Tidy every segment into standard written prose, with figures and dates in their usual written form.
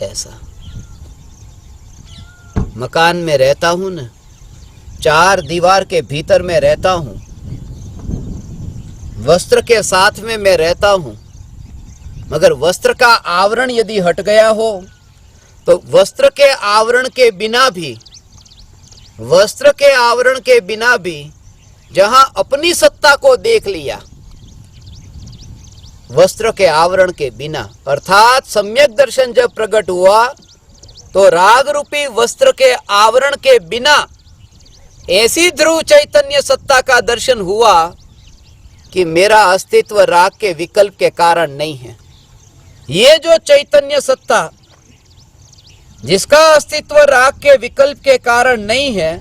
ऐसा। मकान में रहता हूं ना, 4 दीवार के भीतर मैं रहता हूं, वस्त्र के साथ में मैं रहता हूं, मगर वस्त्र का आवरण यदि हट गया हो तो वस्त्र के आवरण के बिना भी, वस्त्र के आवरण के बिना भी जहां अपनी सत्ता को देख लिया, वस्त्र के आवरण के बिना, अर्थात सम्यक दर्शन जब प्रकट हुआ तो राग रूपी वस्त्र के आवरण के बिना ऐसी ध्रुव चैतन्य सत्ता का दर्शन हुआ कि मेरा अस्तित्व राग के विकल्प के कारण नहीं है। ये जो चैतन्य सत्ता जिसका अस्तित्व राग के विकल्प के कारण नहीं है,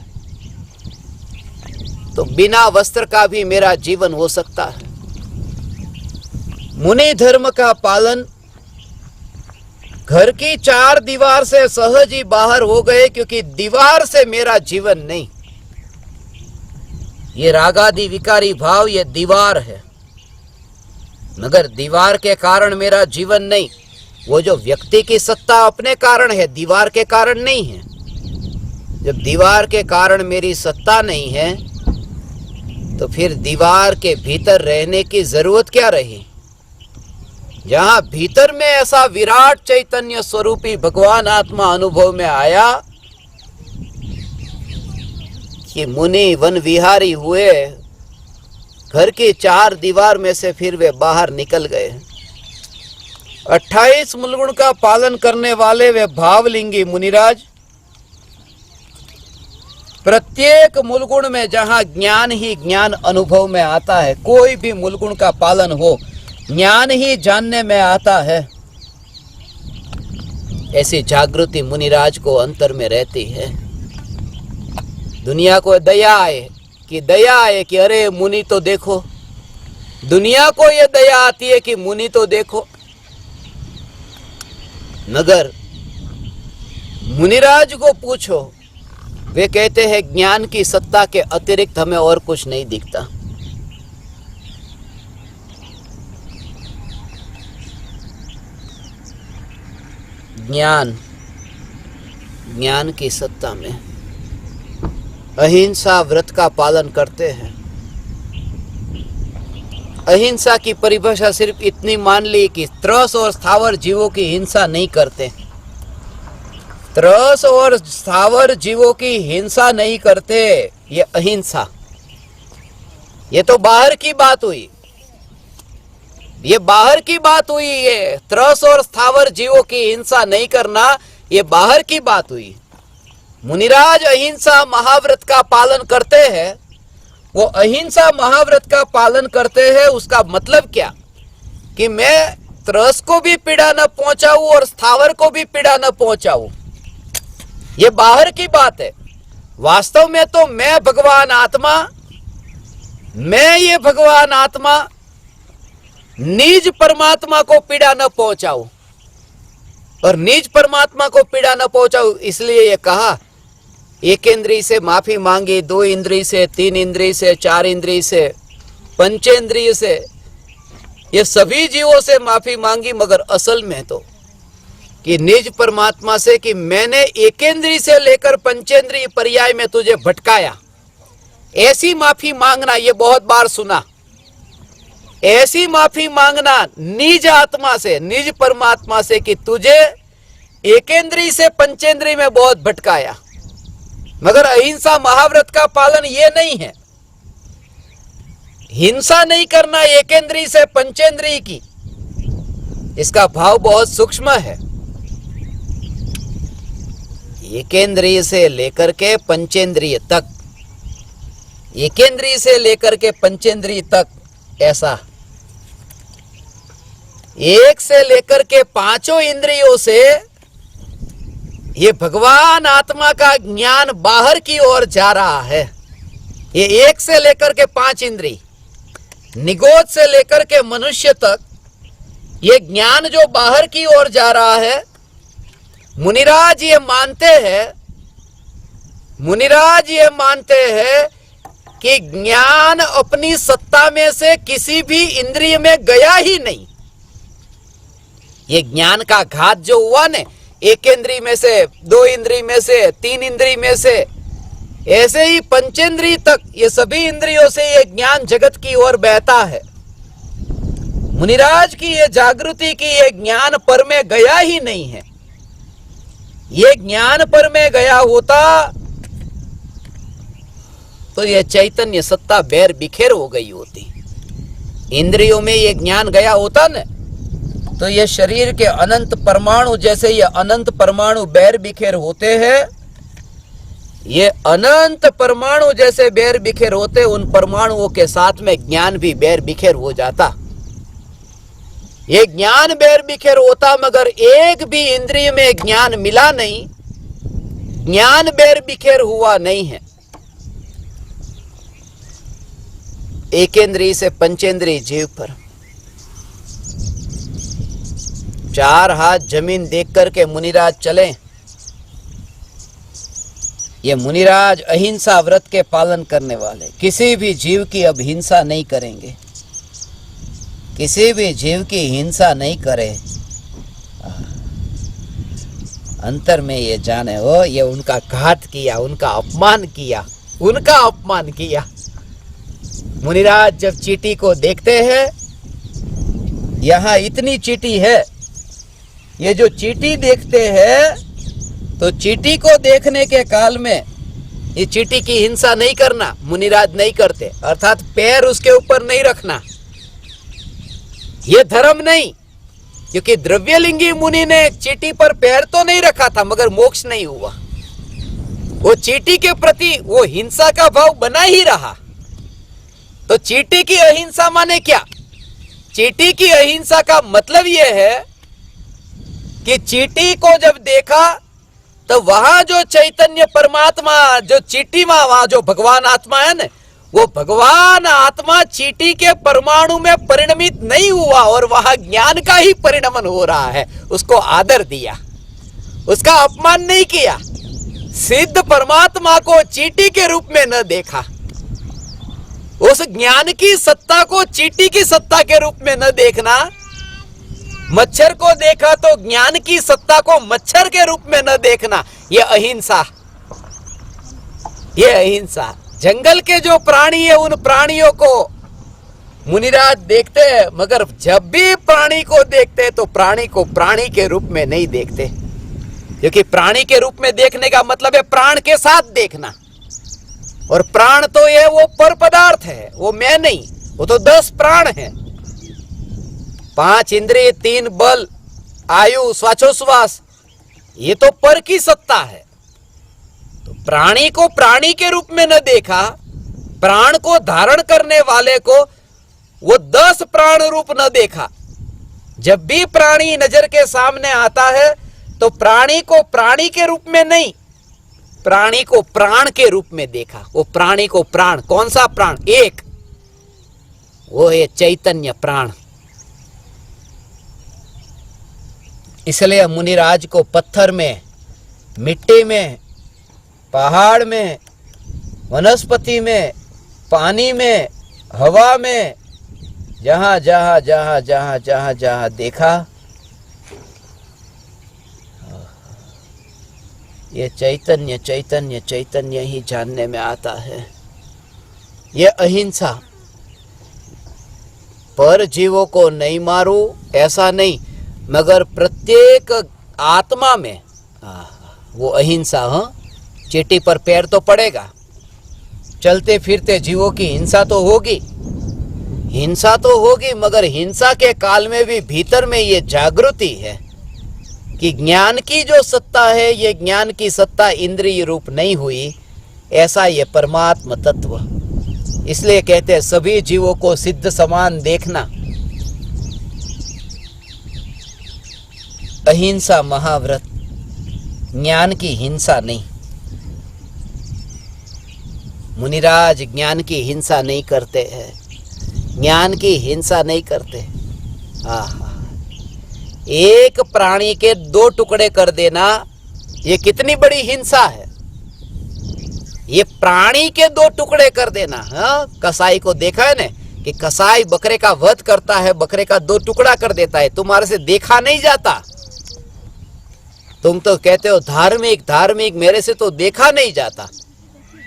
तो बिना वस्त्र का भी मेरा जीवन हो सकता है। मुनि धर्म का पालन घर की 4 दीवार से सहज ही बाहर हो गए, क्योंकि दीवार से मेरा जीवन नहीं। ये रागादि विकारी भाव ये दीवार है, मगर दीवार के कारण मेरा जीवन नहीं। वो जो व्यक्ति की सत्ता अपने कारण है, दीवार के कारण नहीं है। जब दीवार के कारण मेरी सत्ता नहीं है तो फिर दीवार के भीतर रहने की जरूरत क्या रही। जहां भीतर में ऐसा विराट चैतन्य स्वरूपी भगवान आत्मा अनुभव में आया कि मुनि वन विहारी हुए, घर की 4 दीवार में से फिर वे बाहर निकल गए। 28 मूलगुण का पालन करने वाले वे भावलिंगी मुनिराज, प्रत्येक मूलगुण में जहां ज्ञान ही ज्ञान अनुभव में आता है, कोई भी मूलगुण का पालन हो, ज्ञान ही जानने में आता है, ऐसी जागृति मुनिराज को अंतर में रहती है। दुनिया को दया आए कि अरे मुनि तो देखो, दुनिया को यह दया आती है कि मुनि तो देखो, मगर मुनिराज को पूछो, वे कहते हैं ज्ञान की सत्ता के अतिरिक्त हमें और कुछ नहीं दिखता। ज्ञान की सत्ता में अहिंसा व्रत का पालन करते हैं। अहिंसा की परिभाषा सिर्फ इतनी मान ली कि त्रस और स्थावर जीवों की हिंसा नहीं करते। त्रस और स्थावर जीवों की हिंसा नहीं करते, ये अहिंसा। ये तो बाहर की बात हुई, ये बाहर की बात हुई। ये त्रस और स्थावर जीवों की हिंसा नहीं करना, ये बाहर की बात हुई। मुनिराज अहिंसा महाव्रत का पालन करते हैं। वो अहिंसा महाव्रत का पालन करते हैं, उसका मतलब क्या कि मैं त्रस को भी पीड़ा न पहुंचाऊं और स्थावर को भी पीड़ा न पहुंचाऊं। ये बाहर की बात है। वास्तव में तो मैं भगवान आत्मा, मैं ये भगवान आत्मा निज परमात्मा को पीड़ा न पहुंचाऊं, और निज परमात्मा को पीड़ा न पहुंचाऊं, इसलिए ये कहा एक इंद्रिय से माफी मांगी, 2 इंद्रिय से, 3 इंद्रिय से, 4 इंद्रिय से, पंचेंद्रिय से, ये सभी जीवों से माफी मांगी, मगर असल में तो कि निज परमात्मा से कि मैंने एकेंद्रिय से लेकर पंचेंद्रिय पर्याय में तुझे भटकाया। ऐसी माफी मांगना, ये बहुत बार सुना। ऐसी माफी मांगना निज आत्मा से, निज परमात्मा से कि तुझे एकेंद्रिय से पंचेंद्रिय में बहुत भटकाया। मगर अहिंसा महाव्रत का पालन ये नहीं है। हिंसा नहीं करना एकेंद्रिय से पंचेंद्रिय की, इसका भाव बहुत सूक्ष्म है। एकेंद्रिय से लेकर के पंचेंद्रिय तक, एकेंद्रिय से लेकर के पंचेंद्रिय तक, ऐसा 1 से लेकर के 5 इंद्रियों से ये भगवान आत्मा का ज्ञान बाहर की ओर जा रहा है। ये 1 से लेकर के 5 इंद्रिय, निगोद से लेकर के मनुष्य तक, ये ज्ञान जो बाहर की ओर जा रहा है, मुनिराज ये मानते हैं, मुनिराज ये मानते हैं कि ज्ञान अपनी सत्ता में से किसी भी इंद्रिय में गया ही नहीं। ये ज्ञान का घात जो हुआ ने, एक इंद्रिय में से, दो इंद्रिय में से, तीन इंद्रिय में से, ऐसे ही पंचेंद्रिय तक ये सभी इंद्रियों से ये ज्ञान जगत की ओर बहता है। मुनिराज की ये जागृति की ये ज्ञान पर में गया ही नहीं है। ये ज्ञान पर में गया होता तो ये चैतन्य सत्ता बैर बिखेर हो गई होती। इंद्रियों में ये ज्ञान गया होता न तो ये शरीर के अनंत परमाणु जैसे ये अनंत परमाणु बैर बिखेर होते हैं, ये अनंत परमाणु जैसे बैर बिखेर होते, उन परमाणुओं के साथ में ज्ञान भी बैर बिखेर हो जाता। ये ज्ञान बैर बिखेर होता मगर एक भी इंद्रिय में ज्ञान मिला नहीं, ज्ञान बैर बिखेर हुआ नहीं है। एकेंद्रिय से पंचेंद्रिय जीव पर चार हाथ जमीन देख करके मुनिराज चले। ये मुनिराज अहिंसा व्रत के पालन करने वाले, किसी भी जीव की अब हिंसा नहीं करेंगे, किसी भी जीव की हिंसा नहीं करे। अंतर में ये जाने हो, ये उनका घात किया, उनका अपमान किया, उनका अपमान किया। मुनिराज जब चींटी को देखते हैं, यहां इतनी चींटी है, ये जो चींटी देखते हैं तो चींटी को देखने के काल में ये चींटी की हिंसा नहीं करना मुनिराज नहीं करते, अर्थात पैर उसके ऊपर नहीं रखना, ये धर्म नहीं। क्योंकि द्रव्यलिंगी मुनि ने चींटी पर पैर तो नहीं रखा था मगर मोक्ष नहीं हुआ। वो चींटी के प्रति वो हिंसा का भाव बना ही रहा। तो चींटी की अहिंसा माने क्या? चींटी की अहिंसा का मतलब यह है कि चींटी को जब देखा तो वहां जो चैतन्य परमात्मा, जो चींटी में वहां जो भगवान आत्मा है ना, वो भगवान आत्मा चींटी के परमाणु में परिणमित नहीं हुआ और वहां ज्ञान का ही परिणमन हो रहा है। उसको आदर दिया, उसका अपमान नहीं किया। सिद्ध परमात्मा को चींटी के रूप में न देखा, उस ज्ञान की सत्ता को चींटी की सत्ता के रूप में न देखना। मच्छर को देखा तो ज्ञान की सत्ता को मच्छर के रूप में न देखना। यह अहिंसा, यह अहिंसा। जंगल के जो प्राणी है उन प्राणियों को मुनिराज देखते हैं, मगर जब भी प्राणी को देखते हैं तो प्राणी को प्राणी के रूप में नहीं देखते, क्योंकि प्राणी के रूप में देखने का मतलब है प्राण के साथ देखना। और प्राण तो ये वो पर पदार्थ है, वो मैं नहीं, वो तो 10 प्राण है, 5 इंद्रिय, 3 बल, आयु, श्वासोश्वास, ये तो पर की सत्ता है। तो प्राणी को प्राणी के रूप में न देखा, प्राण को धारण करने वाले को वो 10 प्राण रूप न देखा। जब भी प्राणी नजर के सामने आता है तो प्राणी को प्राणी के रूप में नहीं, प्राणी को प्राण के रूप में देखा। वो प्राणी को प्राण, कौन सा प्राण? एक, वो है चैतन्य प्राण। इसलिए मुनिराज को पत्थर में, मिट्टी में, पहाड़ में, वनस्पति में, पानी में, हवा में, जहां जहां जहां जहां जहां जहां देखा, ये चैतन्य चैतन्य चैतन्य ही जानने में आता है। ये अहिंसा, पर जीवों को नहीं मारो ऐसा नहीं, मगर प्रत्येक आत्मा में वो अहिंसा। हाँ, चींटी पर पैर तो पड़ेगा, चलते फिरते जीवों की हिंसा तो होगी, हिंसा तो होगी, मगर हिंसा के काल में भी भीतर में ये जागृति है कि ज्ञान की जो सत्ता है, ये ज्ञान की सत्ता इंद्रिय रूप नहीं हुई, ऐसा ये परमात्म तत्व। इसलिए कहते हैं सभी जीवों को सिद्ध समान देखना। अहिंसा महाव्रत, ज्ञान की हिंसा नहीं। मुनिराज ज्ञान की हिंसा नहीं करते हैं, ज्ञान की हिंसा नहीं करते। एक प्राणी के 2 टुकड़े कर देना, ये कितनी बड़ी हिंसा है। ये प्राणी के 2 टुकड़े कर देना। हाँ, कसाई को देखा है ना कि कसाई बकरे का वध करता है, बकरे का 2 टुकड़ा कर देता है, तुम्हारे से देखा नहीं जाता। तुम तो कहते हो धार्मिक धार्मिक, मेरे से तो देखा नहीं जाता,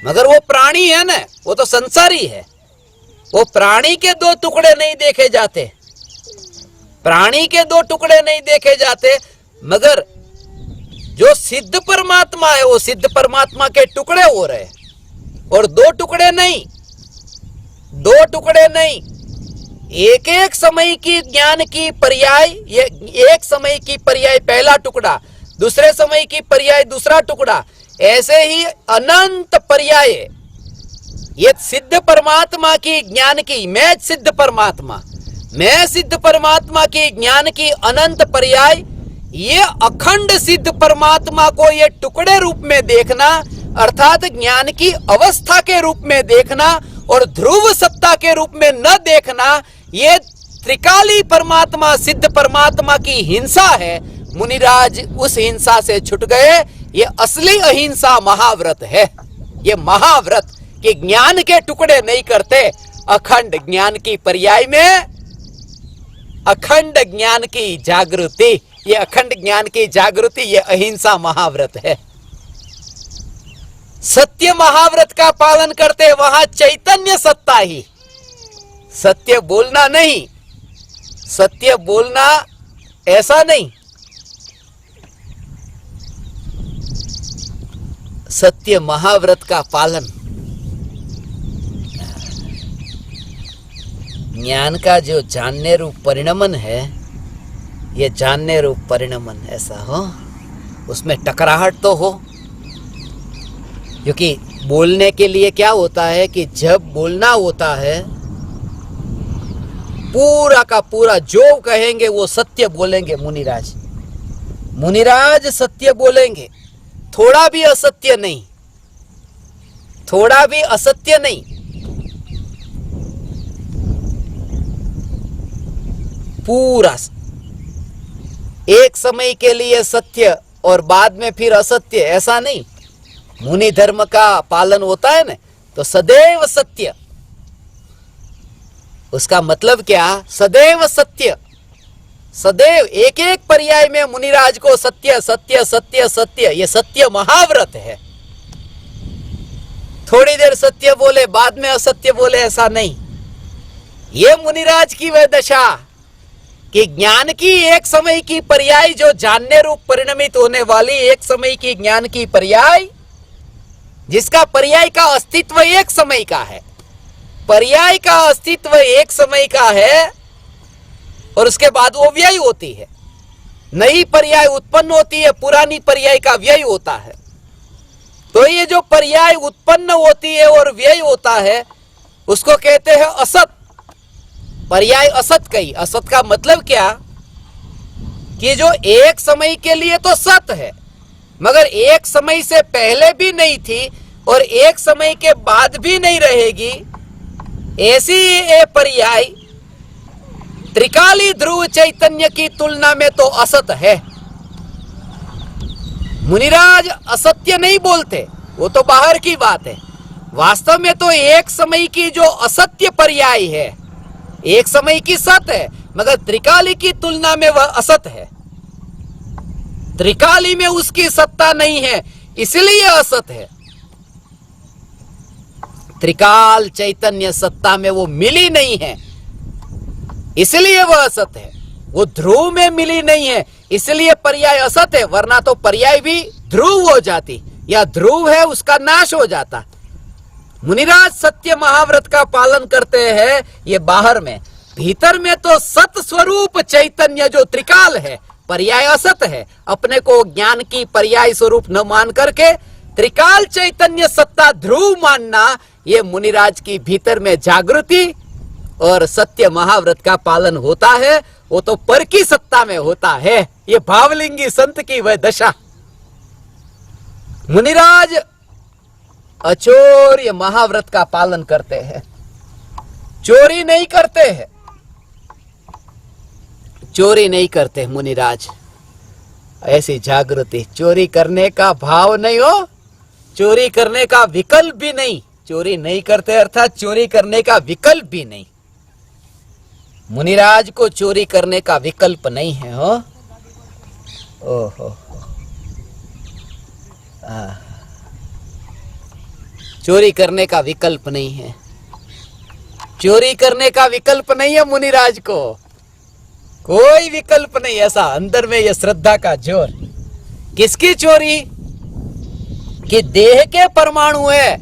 मगर वो प्राणी है ना, वो तो संसारी है। वो प्राणी के दो टुकड़े नहीं देखे जाते, प्राणी के दो टुकड़े नहीं देखे जाते, मगर जो सिद्ध परमात्मा है वो सिद्ध परमात्मा के टुकड़े हो रहे, और दो टुकड़े नहीं, दो टुकड़े नहीं, एक एक समय की ज्ञान की पर्याय, ये एक समय की पर्याय पहला टुकड़ा, दूसरे समय की पर्याय दूसरा टुकड़ा, ऐसे ही अनंत पर्याय। ये सिद्ध परमात्मा की ज्ञान की, मैं सिद्ध परमात्मा, मैं सिद्ध परमात्मा की ज्ञान की अनंत पर्याय, ये अखंड सिद्ध परमात्मा को ये टुकड़े रूप में देखना, अर्थात ज्ञान की अवस्था के रूप में देखना और ध्रुव सत्ता के रूप में न देखना, ये त्रिकाली परमात्मा सिद्ध परमात्मा की हिंसा है। मुनिराज उस हिंसा से छूट गए। ये असली अहिंसा महाव्रत है। ये महाव्रत कि ज्ञान के टुकड़े नहीं करते, अखंड ज्ञान की पर्याय में अखंड ज्ञान की जागृति, ये अखंड ज्ञान की जागृति, ये अहिंसा महाव्रत है। सत्य महाव्रत का पालन करते, वहां चैतन्य सत्ता ही, सत्य बोलना नहीं, सत्य बोलना ऐसा नहीं, सत्य महाव्रत का पालन। ज्ञान का जो जानने रूप परिणमन है, ये जानने रूप परिणमन ऐसा हो, उसमें टकराहट तो हो, क्योंकि बोलने के लिए क्या होता है कि जब बोलना होता है, पूरा का पूरा जो कहेंगे वो सत्य बोलेंगे। मुनिराज, मुनिराज सत्य बोलेंगे, थोड़ा भी असत्य नहीं, थोड़ा भी असत्य नहीं। पूरा एक समय के लिए सत्य और बाद में फिर असत्य, ऐसा नहीं। मुनि धर्म का पालन होता है ना, तो सदैव सत्य, उसका मतलब क्या, सदैव सत्य, सदैव एक एक पर्याय में मुनिराज को सत्य सत्य सत्य सत्य, ये सत्य महाव्रत है। थोड़ी देर सत्य बोले बाद में असत्य बोले, ऐसा नहीं। ये मुनिराज की वह दशा कि ज्ञान की एक समय की पर्याय, जो जानने रूप परिणमित होने वाली एक समय की ज्ञान की पर्याय, जिसका पर्याय का अस्तित्व एक समय का है, पर्याय का अस्तित्व एक समय का है, और उसके बाद वो व्यय होती है। नई पर्याय उत्पन्न होती है, पुरानी पर्याय का व्यय होता है। तो ये जो पर्याय उत्पन्न होती है और व्यय होता है, उसको कहते हैं असत। पर्याय असत कही। असत का मतलब क्या कि जो एक समय के लिए तो सत है, मगर एक समय से पहले भी नहीं थी और एक समय के बाद भी नहीं रहेगी, ऐसी ये पर्याय त्रिकाली ध्रुव चैतन्य की तुलना में तो असत है। मुनिराज असत्य नहीं बोलते, वो तो बाहर की बात है। वास्तव में तो एक समय की जो असत्य पर्याय है, एक समय की सत है, मगर त्रिकाली की तुलना में वह असत है। त्रिकाली में उसकी सत्ता नहीं है, इसलिए असत है। त्रिकाल चैतन्य सत्ता में वो मिली नहीं है, इसलिए वह असत है। वो ध्रुव में मिली नहीं है, इसलिए पर्याय असत है, वरना तो पर्याय भी ध्रुव हो जाती, या ध्रुव है उसका नाश हो जाता। मुनिराज सत्य महाव्रत का पालन करते हैं, ये बाहर में। भीतर में तो सत स्वरूप चैतन्य जो त्रिकाल है, पर्याय असत है। अपने को ज्ञान की पर्याय स्वरूप न मान करके त्रिकाल चैतन्य सत्ता ध्रुव मानना, ये मुनिराज की भीतर में जागृति और सत्य महाव्रत का पालन होता है। वो तो पर की सत्ता में होता है, ये भावलिंगी संत की वह दशा। मुनिराज अचोर्य महाव्रत का पालन करते हैं, चोरी नहीं करते हैं, चोरी नहीं करते मुनिराज। ऐसी जागृति, चोरी करने का भाव नहीं हो, चोरी करने का विकल्प भी नहीं। चोरी नहीं करते अर्थात चोरी करने का विकल्प भी नहीं। मुनिराज को चोरी करने का विकल्प नहीं है। हो ओहो, चोरी करने का विकल्प नहीं है, चोरी करने का विकल्प नहीं है मुनिराज को, कोई विकल्प नहीं। ऐसा अंदर में ये श्रद्धा का जोर। किसकी चोरी? कि देह के परमाणु है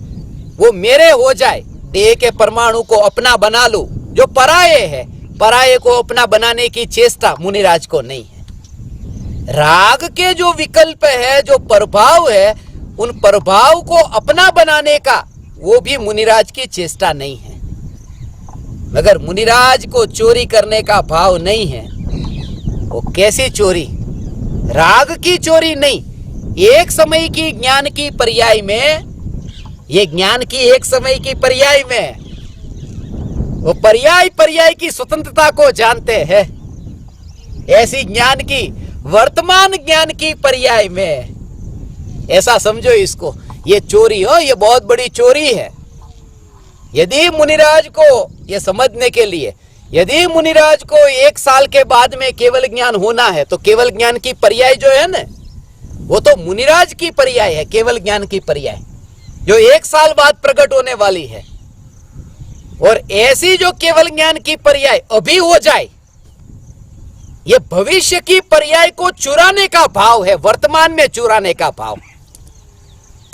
वो मेरे हो जाए, देह के परमाणु को अपना बना लूं, जो पराये है, पराये को अपना बनाने की चेष्टा मुनिराज को नहीं है। राग के जो विकल्प है, जो प्रभाव है, उन प्रभाव को अपना बनाने का वो भी मुनिराज की चेष्टा नहीं है। मगर मुनिराज को चोरी करने का भाव नहीं है। वो कैसी चोरी? राग की चोरी नहीं, एक समय की ज्ञान की पर्याय में, ये ज्ञान की एक समय की पर्याय में, वो पर्याय पर्याय की स्वतंत्रता को जानते हैं। ऐसी ज्ञान की, वर्तमान ज्ञान की पर्याय में, ऐसा समझो इसको। ये चोरी हो, ये बहुत बड़ी चोरी है। यदि मुनिराज को ये समझने के लिए, यदि मुनिराज को 1 साल के बाद में केवल ज्ञान होना है, तो केवल ज्ञान की पर्याय जो है ना, वो तो मुनिराज की पर्याय है, केवल ज्ञान की पर्याय, जो 1 साल बाद प्रकट होने वाली है। और ऐसी जो केवल ज्ञान की पर्याय अभी हो जाए, ये भविष्य की पर्याय को चुराने का भाव है, वर्तमान में चुराने का भाव।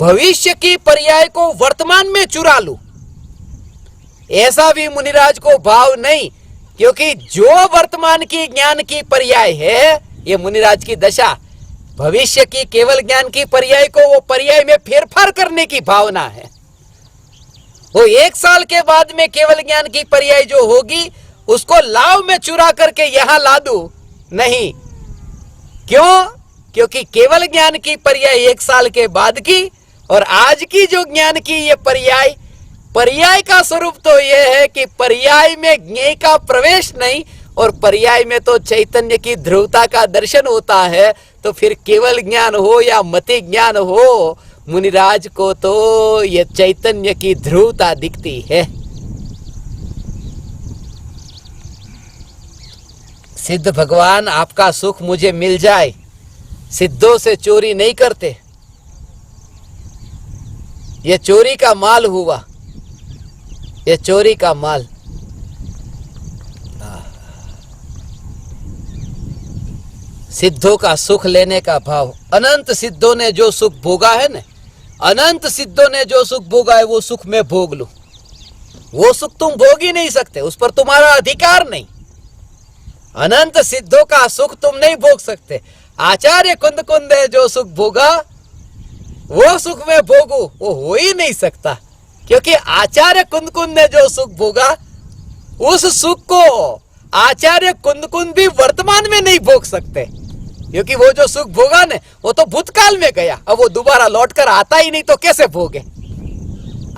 भविष्य की पर्याय को वर्तमान में चुरा लूं, ऐसा भी मुनिराज को भाव नहीं। क्योंकि जो वर्तमान की ज्ञान की पर्याय है, ये मुनिराज की दशा, भविष्य की केवल ज्ञान की पर्याय को वो पर्याय में फेरफार करने की भावना है। वो 1 साल के बाद में केवल ज्ञान की पर्याय जो होगी, उसको लाव में चुरा करके यहां ला दूं, नहीं। क्यों? क्योंकि केवल ज्ञान की पर्याय 1 साल के बाद की, और आज की जो ज्ञान की ये पर्याय, पर्याय का स्वरूप तो यह है कि पर्याय में ज्ञेय का प्रवेश नहीं, और पर्याय में तो चैतन्य की ध्रुवता का दर्शन होता है। तो फिर केवल ज्ञान हो या मति ज्ञान हो, मुनिराज को तो ये चैतन्य की ध्रुवता दिखती है। सिद्ध भगवान आपका सुख मुझे मिल जाए, सिद्धों से चोरी नहीं करते, ये चोरी का माल हुआ, ये चोरी का माल। सिद्धों का सुख लेने का भाव। अनंत सिद्धों ने जो सुख भोगा है ना, अनंत सिद्धों ने जो सुख भोगा है, वो सुख मैं भोग लूं। वो सुख तुम भोग ही नहीं सकते, उस पर तुम्हारा अधिकार नहीं। अनंत सिद्धों का सुख तुम नहीं भोग सकते। आचार्य कुंद कुंद ने जो सुख भोगा, वो सुख मैं भोगू, वो हो ही नहीं सकता। क्योंकि आचार्य कुंद कुंद ने जो सुख भोगा, उस सुख को आचार्य कुंद कुंद भी वर्तमान में नहीं भोग सकते। क्योंकि वो जो सुख भोगा ने, वो तो भूतकाल में गया, अब वो दोबारा लौटकर आता ही नहीं, तो कैसे भोगे?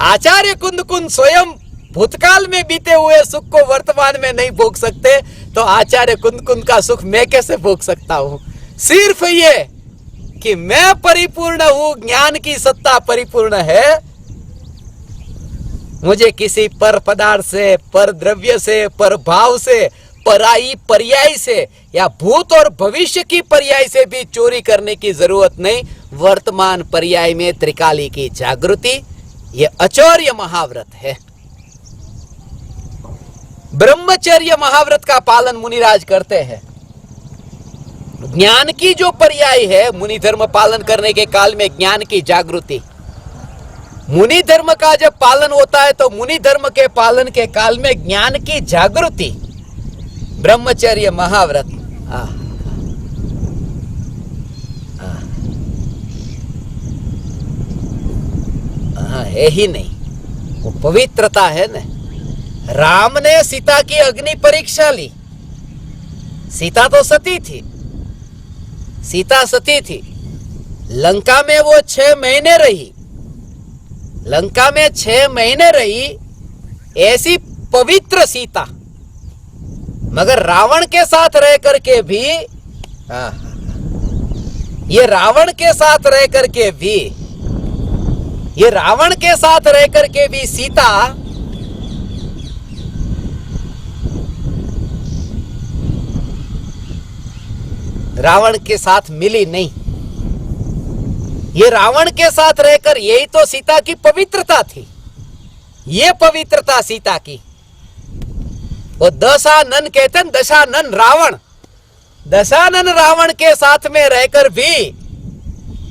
आचार्य कुंद कुंद स्वयं भूतकाल में बीते हुए सुख को वर्तमान में नहीं भोग सकते, तो आचार्य कुंद कुंद का सुख मैं कैसे भोग सकता हूं? सिर्फ ये कि मैं परिपूर्ण हूं, ज्ञान की सत्ता परिपूर्ण है, मुझे किसी पर पदार्थ से, पर द्रव्य से, पर भाव से, पराई पर्याय से या भूत और भविष्य की पर्याय से भी चोरी करने की जरूरत नहीं। वर्तमान पर्याय में त्रिकाली की जागृति, ये अचौर्य महाव्रत है। ब्रह्मचर्य महाव्रत का पालन मुनिराज करते हैं। ज्ञान की जो पर्याय है, मुनि धर्म पालन करने के काल में ज्ञान की जागृति, मुनि धर्म का जब पालन होता है तो मुनि धर्म के पालन के काल में ज्ञान की जागृति, ब्रह्मचर्य महाव्रत। है ही नहीं, वो पवित्रता है ना। राम ने सीता की अग्नि परीक्षा ली, सीता तो सती थी, सीता सती थी। लंका में वो 6 महीने रही, लंका में 6 महीने रही, ऐसी पवित्र सीता। मगर रावण के साथ रह करके भी, ये रावण के साथ रह करके भी, ये रावण के साथ रह करके भी सीता रावण के साथ मिली नहीं। ये रावण के साथ रहकर यही तो सीता की पवित्रता थी। ये पवित्रता सीता की। वो दशानन कहते हैं, दशानन रावण, दशानन रावण के साथ में रहकर भी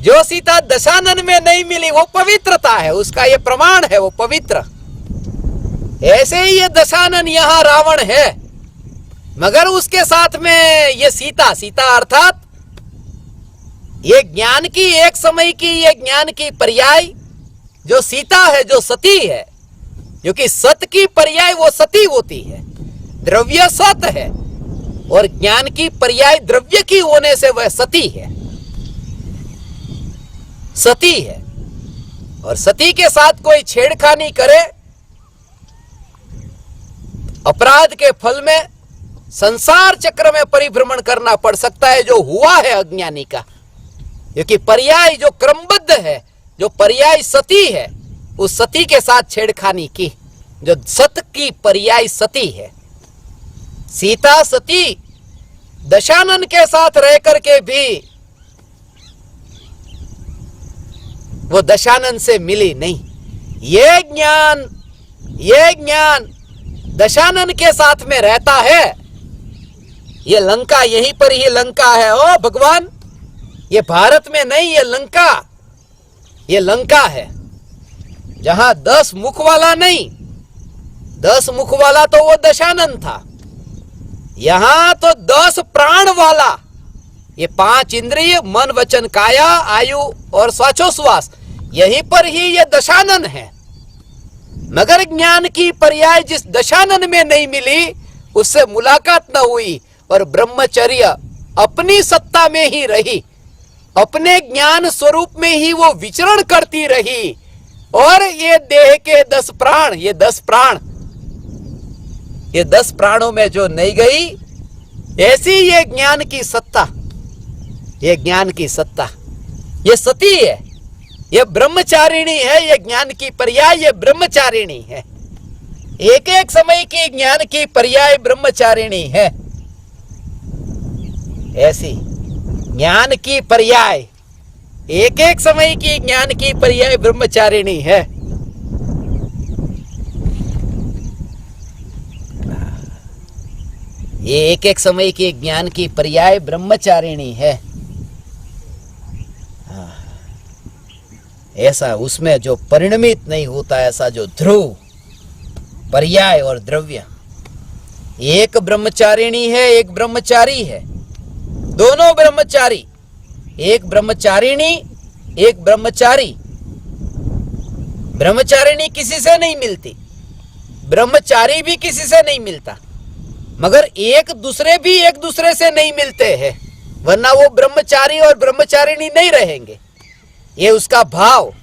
जो सीता दशानन में नहीं मिली वो पवित्रता है, उसका ये प्रमाण है, वो पवित्र। ऐसे ही ये दशानन यहां रावण है, मगर उसके साथ में ये सीता, सीता अर्थात ये ज्ञान की, एक समय की ये ज्ञान की पर्याय जो सीता है, जो सती है, क्योंकि सत की पर्याय वो सती होती है, द्रव्य सत है और ज्ञान की पर्याय द्रव्य की होने से वह सती है, सती है। और सती के साथ कोई छेड़खानी करे, अपराध के फल में संसार चक्र में परिभ्रमण करना पड़ सकता है, जो हुआ है अज्ञानी का। क्योंकि पर्याय जो क्रमबद्ध है, जो पर्याय सती है, उस सती के साथ छेड़खानी की, जो सत की पर्याय सती है। सीता सती दशानन के साथ रह करके भी वो दशानन से मिली नहीं। ये ज्ञान दशानन के साथ में रहता है। ये लंका, यहीं पर ही लंका है। ओ भगवान, ये भारत में नहीं, ये लंका है, जहां 10 मुख वाला नहीं, 10 मुख वाला तो वो दशानन था। यहां तो 10 प्राण वाला, ये 5 इंद्रिय, मन वचन काया, आयु और श्वासोश्वास, यहीं पर ही ये दशानन है। मगर ज्ञान की पर्याय जिस दशानन में नहीं मिली, उससे मुलाकात न हुई और ब्रह्मचर्य अपनी सत्ता में ही रही, अपने ज्ञान स्वरूप में ही वो विचरण करती रही। और ये देह के 10 प्राण, ये 10 प्राणों में जो नहीं गई, ऐसी ये ज्ञान की सत्ता, ये ज्ञान की सत्ता, ये सती है, ये ब्रह्मचारिणी है, ये ज्ञान की पर्याय, ये ब्रह्मचारिणी है। एक एक समय की ज्ञान की पर्याय ब्रह्मचारिणी है। ऐसी ज्ञान की पर्याय, एक एक समय की ज्ञान की पर्याय ब्रह्मचारिणी है। ये एक एक समय की ज्ञान की पर्याय ब्रह्मचारिणी है। ऐसा उसमें जो परिणमित नहीं होता, ऐसा जो ध्रुव, पर्याय और द्रव्य, एक ब्रह्मचारिणी है, एक ब्रह्मचारी है, दोनों ब्रह्मचारी, एक ब्रह्मचारिणी, एक ब्रह्मचारी। ब्रह्मचारिणी किसी से नहीं मिलती, ब्रह्मचारी भी किसी से नहीं मिलता, मगर एक दूसरे भी एक दूसरे से नहीं मिलते हैं, वरना वो ब्रह्मचारी और ब्रह्मचारिणी नहीं रहेंगे। ये उसका भाव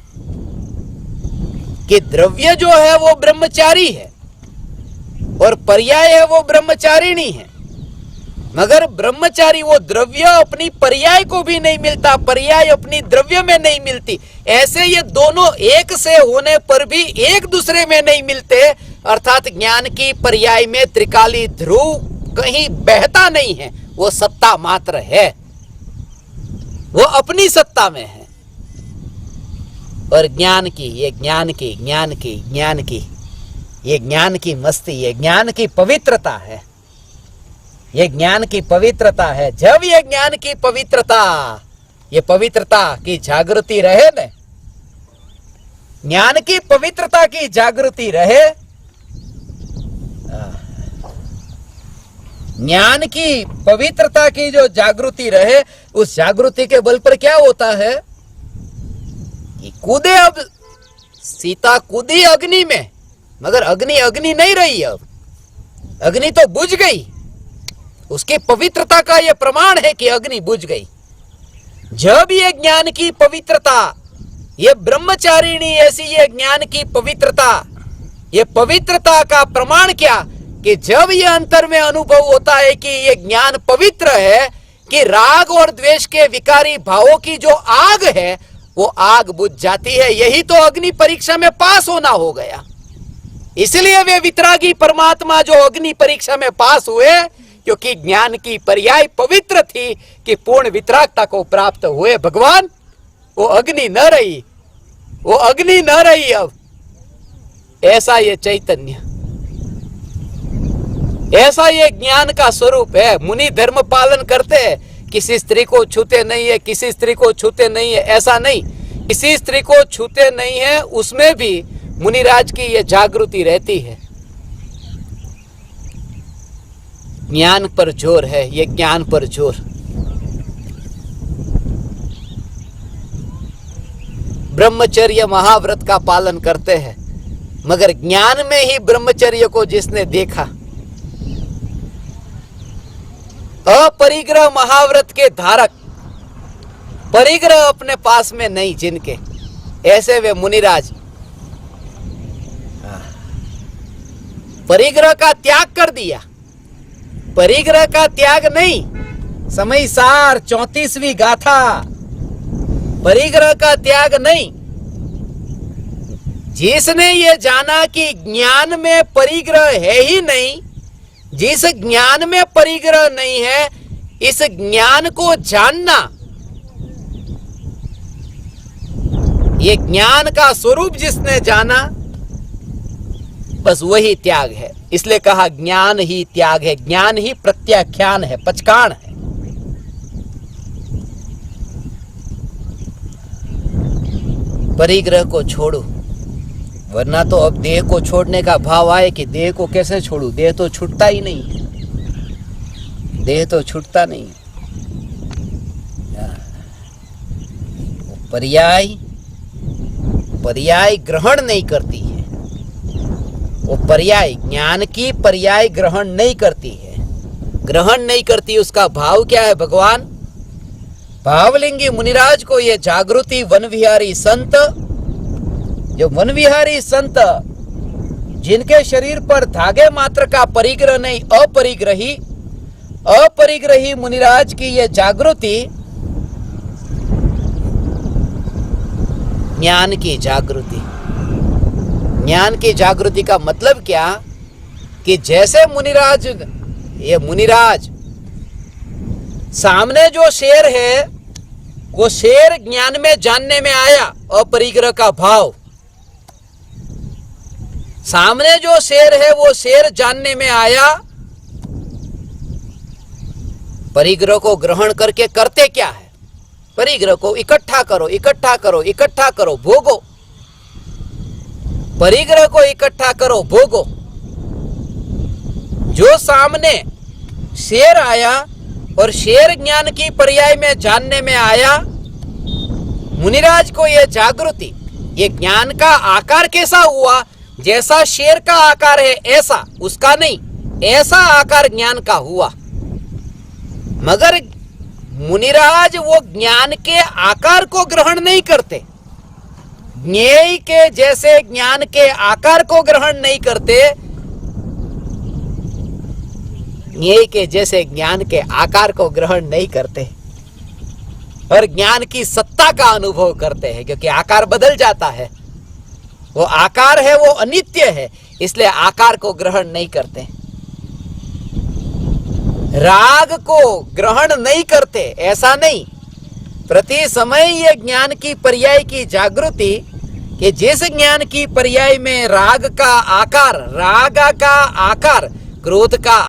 कि द्रव्य जो है वो ब्रह्मचारी है और पर्याय है वो ब्रह्मचारिणी है, मगर ब्रह्मचारी वो द्रव्य अपनी पर्याय को भी नहीं मिलता, पर्याय अपनी द्रव्य में नहीं मिलती। ऐसे ये दोनों एक से होने पर भी एक दूसरे में नहीं मिलते, अर्थात ज्ञान की पर्याय में त्रिकाली ध्रुव कहीं बहता नहीं है, वो सत्ता मात्र है, वो अपनी सत्ता में है। और ज्ञान की, ये ज्ञान की मस्ती, ये ज्ञान की पवित्रता है, ये ज्ञान की पवित्रता है। जब ये ज्ञान की पवित्रता, ये पवित्रता की जागृति रहे न, ज्ञान की पवित्रता की जागृति रहे, ज्ञान की पवित्रता की जो जागृति रहे, उस जागृति के बल पर क्या होता है कि कूदे, अब सीता कूदी अग्नि में, मगर अग्नि नहीं रही, अब अग्नि तो बुझ गई। उसकी पवित्रता का यह प्रमाण है कि अग्नि बुझ गई। जब ये ज्ञान की पवित्रता, ये ब्रह्मचारिणी ऐसी ये ज्ञान की पवित्रता, ये पवित्रता का प्रमाण क्या कि जब ये अंतर में अनुभव होता है कि ये ज्ञान पवित्र है, कि राग और द्वेष के विकारी भावों की जो आग है वो आग बुझ जाती है। यही तो अग्नि परीक्षा में पास होना हो गया। इसलिए वे वितरागी परमात्मा जो अग्नि परीक्षा में पास हुए, क्योंकि ज्ञान की पर्याय पवित्र थी कि पूर्ण वितरागता को प्राप्त हुए। भगवान वो अग्नि न रही, वो अग्नि न रही अब। ऐसा ये चैतन्य, ऐसा ये ज्ञान का स्वरूप है। मुनि धर्म पालन करते हैं, किसी स्त्री को छूते नहीं है, किसी स्त्री को छूते नहीं है, ऐसा नहीं। किसी स्त्री को छूते नहीं है, उसमें भी मुनिराज की ये जागृति रहती है। ज्ञान पर जोर है, ये ज्ञान पर जोर। ब्रह्मचर्य महाव्रत का पालन करते हैं, मगर ज्ञान में ही ब्रह्मचर्य को जिसने देखा, अपरिग्रह महाव्रत के धारक, परिग्रह अपने पास में नहीं जिनके, ऐसे वे मुनिराज परिग्रह का त्याग कर दिया। परिग्रह का त्याग नहीं, समय सार 34वीं गाथा, परिग्रह का त्याग नहीं। जिसने ये जाना कि ज्ञान में परिग्रह है ही नहीं, जिस ज्ञान में परिग्रह नहीं है, इस ज्ञान को जानना, ये ज्ञान का स्वरूप जिसने जाना, बस वही त्याग है। इसलिए कहा ज्ञान ही त्याग है, ज्ञान ही प्रत्याख्यान है, पचकाण है। परिग्रह को छोड़ो, वरना तो अब देह को छोड़ने का भाव आए कि देह को कैसे छोड़ू, देह तो छूटता ही नहीं, देह तो छूटता नहीं। पर्याय ग्रहण नहीं करती है, वो पर्याय ज्ञान की पर्याय ग्रहण नहीं करती है। ग्रहण नहीं करती, उसका भाव क्या है भगवान? भावलिंगी मुनिराज को ये जागृति वन विहारी संत, जो वन विहारी संत जिनके शरीर पर धागे मात्र का परिग्रह नहीं, अपरिग्रही मुनिराज की ये जागृति, ज्ञान की जागृति। ज्ञान की जागृति का मतलब क्या? कि जैसे मुनिराज, ये मुनिराज सामने जो शेर है, वो शेर ज्ञान में जानने में आया, अपरिग्रह का भाव। सामने जो शेर है वो शेर जानने में आया, परिग्रह को ग्रहण करके करते क्या है? परिग्रह को इकट्ठा करो, इकट्ठा करो, इकट्ठा करो, भोगो। परिग्रह को इकट्ठा करो, भोगो। जो सामने शेर आया और शेर ज्ञान की पर्याय में जानने में आया, मुनिराज को यह जागृति, ये ज्ञान का आकार कैसा हुआ? जैसा शेर का आकार है ऐसा, उसका नहीं, ऐसा आकार ज्ञान का हुआ। मगर मुनिराज वो ज्ञान के आकार को ग्रहण नहीं करते, ज्ञेय के जैसे ज्ञान के आकार को ग्रहण नहीं करते, ज्ञेय के जैसे ज्ञान के आकार को ग्रहण नहीं करते, और ज्ञान की सत्ता का अनुभव करते हैं, क्योंकि आकार बदल जाता है। वो आकार है, वो अनित्य है, इसलिए आकार को ग्रहण नहीं करते। राग को ग्रहण नहीं करते, ऐसा नहीं। प्रति समय ये ज्ञान की पर्याय की जागृति, कि जिस ज्ञान की पर्याय में राग का आकार, राग का आकार, क्रोध का